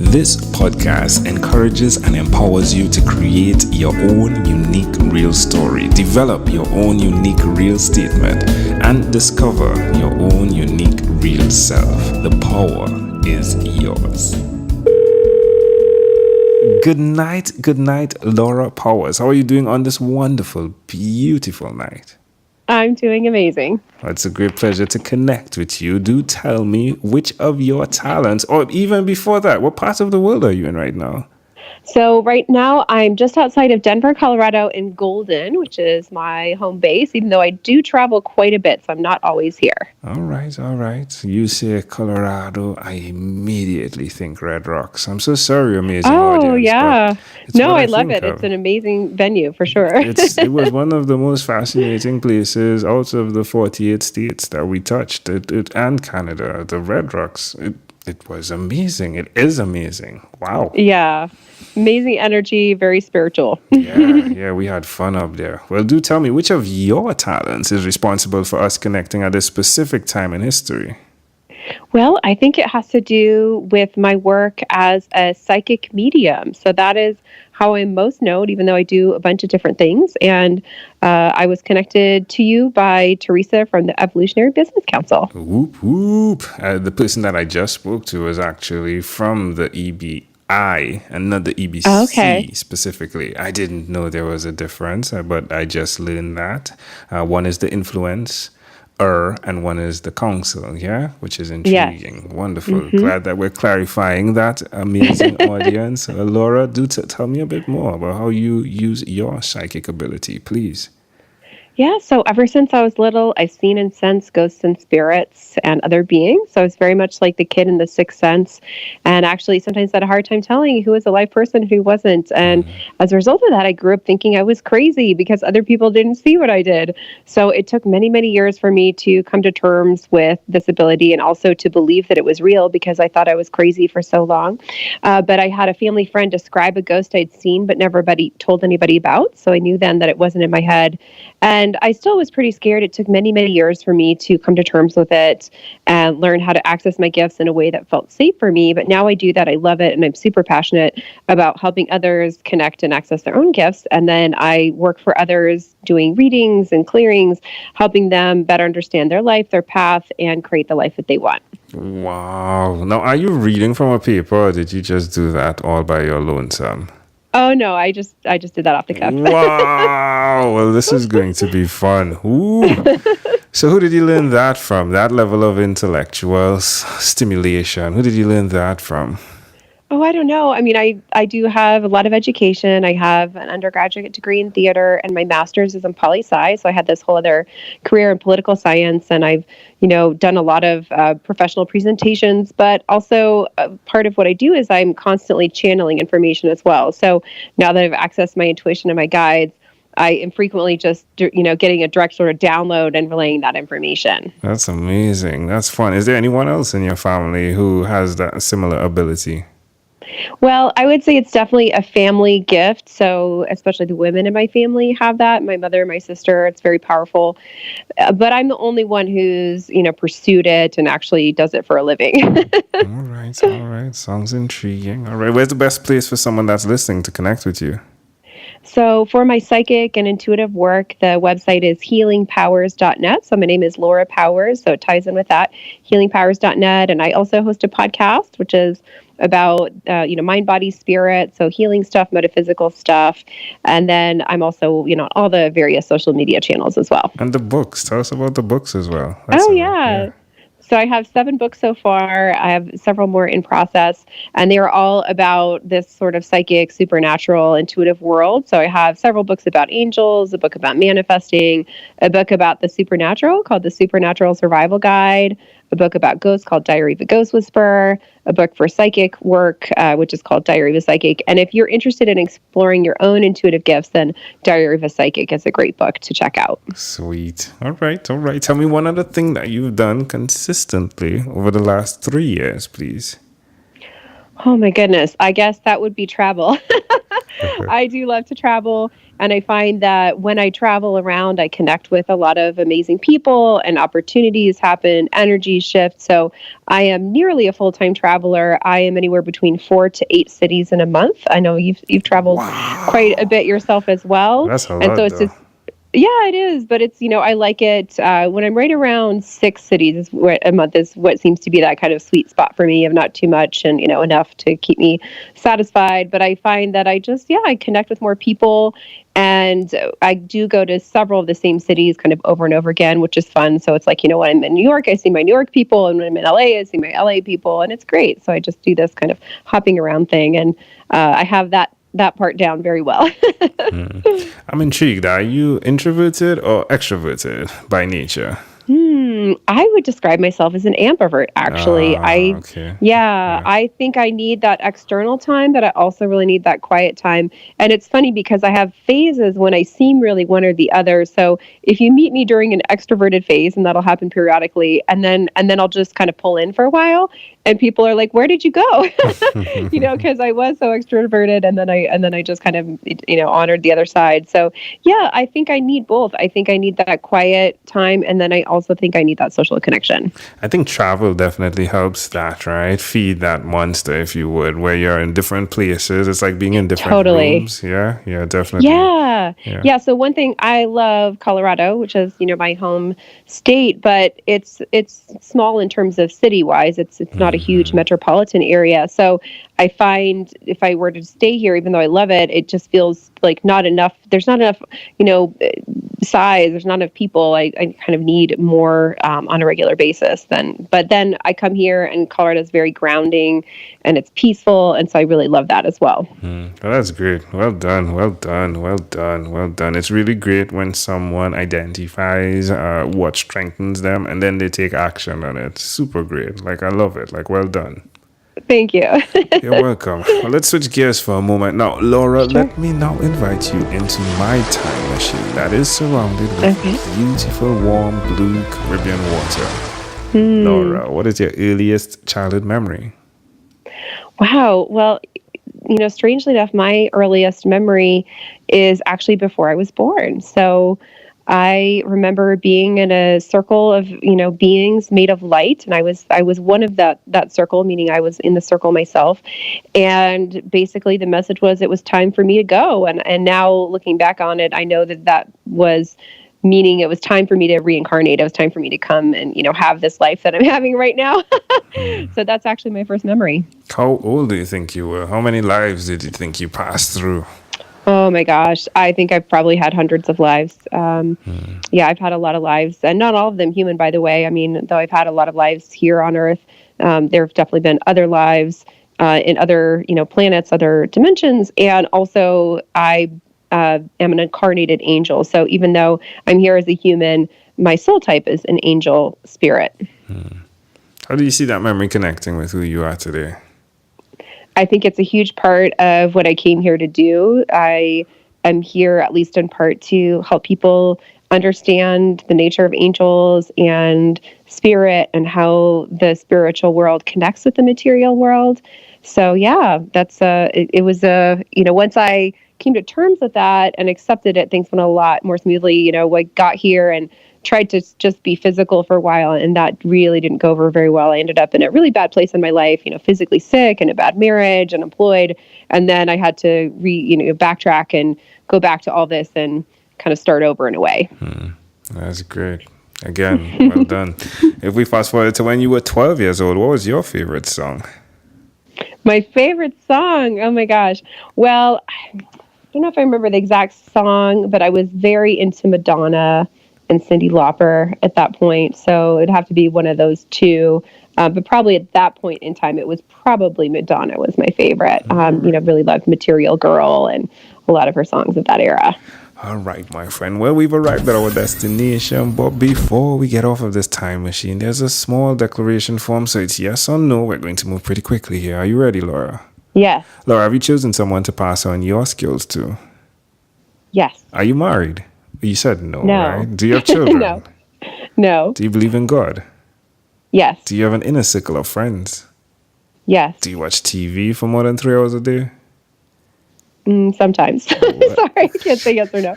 This podcast encourages and empowers you to create your own unique real story, develop your own unique real statement, and discover your own unique real self. The power is yours. Good night, Laura Powers. How are you doing on this wonderful, beautiful night? I'm doing amazing. It's a great pleasure to connect with you. Do tell me which of your talents, or even before that, what part of the world are you in right now? So right now I'm just outside of Denver, Colorado in Golden, which is my home base, even though I do travel quite a bit, so I'm not always here. All right. You say Colorado, I immediately think Red Rocks. I'm so sorry, amazing audience. Oh, yeah. No, I love it. Of. It's an amazing venue for sure. It was one of the most fascinating places out of the 48 states that we touched, and Canada, the Red Rocks. It was amazing. It is amazing. Wow. Yeah. Amazing energy, very spiritual. Yeah, we had fun up there. Well, do tell me, which of your talents is responsible for us connecting at this specific time in history? Well, I think it has to do with my work as a psychic medium. So that is how I'm most known, even though I do a bunch of different things. And I was connected to you by Teresa from the Evolutionary Business Council. Whoop, whoop. The person that I just spoke to was actually from the EBI and not the EBC specifically. I didn't know there was a difference, but I just learned that. One is the influence. And one is the council, which is intriguing. Yes. Wonderful. Mm-hmm. Glad that we're clarifying that. Amazing audience. Laura, do tell me a bit more about how you use your psychic ability, please. Yeah, so ever since I was little, I've seen and sensed ghosts and spirits and other beings. So I was very much like the kid in The Sixth Sense, and actually sometimes had a hard time telling who was a live person and who wasn't. And as a result of that, I grew up thinking I was crazy because other people didn't see what I did. So it took many, many years for me to come to terms with this ability and also to believe that it was real because I thought I was crazy for so long. But I had a family friend describe a ghost I'd seen but never told anybody about. So I knew then that it wasn't in my head. And I still was pretty scared. It took many, many years for me to come to terms with it and learn how to access my gifts in a way that felt safe for me. But now I do that. I love it. And I'm super passionate about helping others connect and access their own gifts. And then I work for others doing readings and clearings, helping them better understand their life, their path, and create the life that they want. Wow. Now, are you reading from a paper or did you just do that all by your lonesome? Oh, no, I just did that off the cuff. Wow. Well, this is going to be fun. Ooh. So who did you learn that from? That level of intellectual stimulation. Who did you learn that from? Oh, I don't know. I mean, I do have a lot of education. I have an undergraduate degree in theater and my master's is in poli-sci. So I had this whole other career in political science and I've, done a lot of professional presentations, but also part of what I do is I'm constantly channeling information as well. So now that I've accessed my intuition and my guides, I am frequently just, getting a direct sort of download and relaying that information. That's amazing. That's fun. Is there anyone else in your family who has that similar ability? Well, I would say it's definitely a family gift. So especially the women in my family have that. My mother, my sister, it's very powerful. But I'm the only one who's, pursued it and actually does it for a living. All right. Sounds intriguing. All right. Where's the best place for someone that's listening to connect with you? So for my psychic and intuitive work, the website is healingpowers.net. So my name is Laura Powers, so it ties in with that, healingpowers.net. And I also host a podcast, which is about, mind, body, spirit. So healing stuff, metaphysical stuff. And then I'm also, all the various social media channels as well. And the books. Tell us about the books as well. Yeah. So I have 7 books so far. I have several more in process, and they are all about this sort of psychic, supernatural, intuitive world. So I have several books about angels, a book about manifesting, a book about the supernatural called The Supernatural Survival Guide, a book about ghosts called Diary of a Ghost Whisperer, a book for psychic work, which is called Diary of a Psychic. And if you're interested in exploring your own intuitive gifts, then Diary of a Psychic is a great book to check out. Sweet. All right. Tell me one other thing that you've done consistently over the last 3 years, please. Oh, my goodness. I guess that would be travel. I do love to travel. And I find that when I travel around, I connect with a lot of amazing people and opportunities happen, energy shift. So I am nearly a full-time traveler. I am anywhere between 4 to 8 cities in a month. I know you've traveled quite a Wow. bit yourself as well. That's a And so lot, it's though. just yeah, it is, but it's I like it when I'm right around 6 cities is what a month is what seems to be that kind of sweet spot for me of not too much and enough to keep me satisfied. But I find that I connect with more people, and I do go to several of the same cities kind of over and over again, which is fun. So it's like when I'm in New York, I see my New York people, and when I'm in LA, I see my LA people, and it's great. So I just do this kind of hopping around thing, and I have that part down very well. I'm intrigued. Are you introverted or extroverted by nature? I would describe myself as an ambivert, actually. Ah, okay. Yeah, Yeah. I think I need that external time, but I also really need that quiet time. And it's funny because I have phases when I seem really one or the other. So if you meet me during an extroverted phase, and that'll happen periodically, and then I'll just kind of pull in for a while, and people are like, "Where did you go?" Because I was so extroverted, and then I just kind of honored the other side. So yeah, I think I need both. I think I need that quiet time, and then I also think I need that social connection. I think travel definitely helps that, right? Feed that monster, if you would, where you're in different places. It's like being in different Totally. rooms. Yeah, yeah, definitely. Yeah. Yeah. Yeah. So one thing I love Colorado, which is, my home state, but it's small in terms of city wise. It's not a huge metropolitan area. So I find if I were to stay here, even though I love it, it just feels like not enough. There's not enough, size. There's not enough people. I kind of need more on a regular basis. But then I come here, and Colorado is very grounding, and it's peaceful, and so I really love that as well. Well, that's great. Well done. Well done. Well done. Well done. It's really great when someone identifies what strengthens them and then they take action on it. Super great. Like, I love it. Like, well done. Thank you. You're welcome. Well, let's switch gears for a moment. Now, Laura, Sure. let me now invite you into my time machine that is surrounded with Okay. beautiful, warm, blue Caribbean water. Laura, what is your earliest childhood memory? Wow. Well, strangely enough, my earliest memory is actually before I was born. So I remember being in a circle of, beings made of light, and I was one of that circle, meaning I was in the circle myself. And basically the message was it was time for me to go. And now looking back on it, I know that was meaning it was time for me to reincarnate. It was time for me to come and, have this life that I'm having right now. So that's actually my first memory. How old do you think you were? How many lives did you think you passed through? Oh my gosh. I think I've probably had hundreds of lives. Yeah, I've had a lot of lives, and not all of them human, by the way. I mean, though I've had a lot of lives here on Earth, there have definitely been other lives in other, planets, other dimensions. And also, I am an incarnated angel. So even though I'm here as a human, my soul type is an angel spirit. How do you see that memory connecting with who you are today? I think it's a huge part of what I came here to do. I am here, at least in part, to help people understand the nature of angels and spirit and how the spiritual world connects with the material world. So yeah, it was once I came to terms with that and accepted it, things went a lot more smoothly. I got here and tried to just be physical for a while, and that really didn't go over very well. I ended up in a really bad place in my life, physically sick and a bad marriage, unemployed. And then I had to backtrack and go back to all this and kind of start over in a way. That's great. Again, well done. If we fast forward to when you were 12 years old, what was your favorite song? My favorite song. Oh my gosh. Well, I don't know if I remember the exact song, but I was very into Madonna and Cyndi Lauper at that point. So it'd have to be one of those two. But probably at that point in time, it was probably Madonna was my favorite. Really loved Material Girl and a lot of her songs of that era. All right, my friend. Well, we've arrived at our destination, but before we get off of this time machine, there's a small declaration form, so it's yes or no. We're going to move pretty quickly here. Are you ready, Laura? Yes. Laura, have you chosen someone to pass on your skills to? Yes. Are you married? You said no, No. right? Do you have children? No. No. Do you believe in God? Yes. Do you have an inner circle of friends? Yes. Do you watch TV for more than 3 hours a day? Sometimes. Sorry, I can't say yes or no.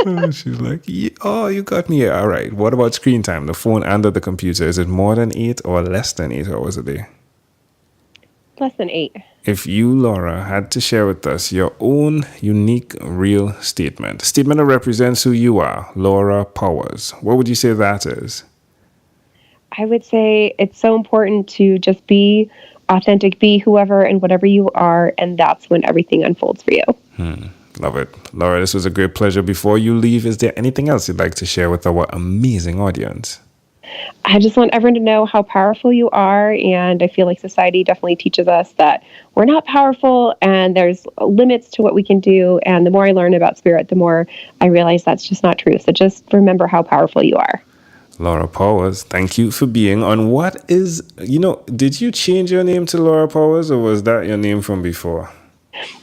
Oh, she's like, oh, you got me. All right. What about screen time? The phone and the computer. Is it more than 8 or less than 8 hours a day? Less than 8. If you, Laura, had to share with us your own unique, real statement that represents who you are, Laura Powers, what would you say that is? I would say it's so important to just be authentic, be whoever and whatever you are, and that's when everything unfolds for you. Love it. Laura, this was a great pleasure. Before you leave, is there anything else you'd like to share with our amazing audience? I just want everyone to know how powerful you are, and I feel like society definitely teaches us that we're not powerful and there's limits to what we can do, and the more I learn about spirit, the more I realize that's just not true. So just remember how powerful you are. Laura Powers, thank you for being on. What is, did you change your name to Laura Powers, or was that your name from before?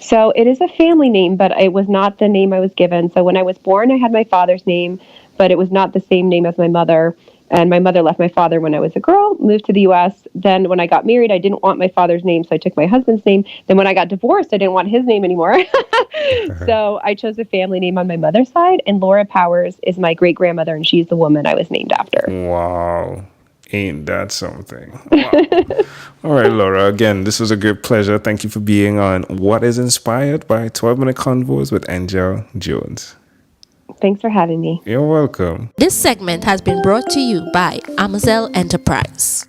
So it is a family name, but it was not the name I was given. So when I was born, I had my father's name, but it was not the same name as my mother. And my mother left my father when I was a girl, moved to the U.S. Then when I got married, I didn't want my father's name, so I took my husband's name. Then when I got divorced, I didn't want his name anymore. So I chose a family name on my mother's side, and Laura Powers is my great-grandmother, and she's the woman I was named after. Wow. Ain't that something? Wow. All right, Laura, again, this was a great pleasure. Thank you for being on What is Inspired by 12-Minute Convos with Angel Jones. Thanks for having me. You're welcome. This segment has been brought to you by Amazel Enterprise.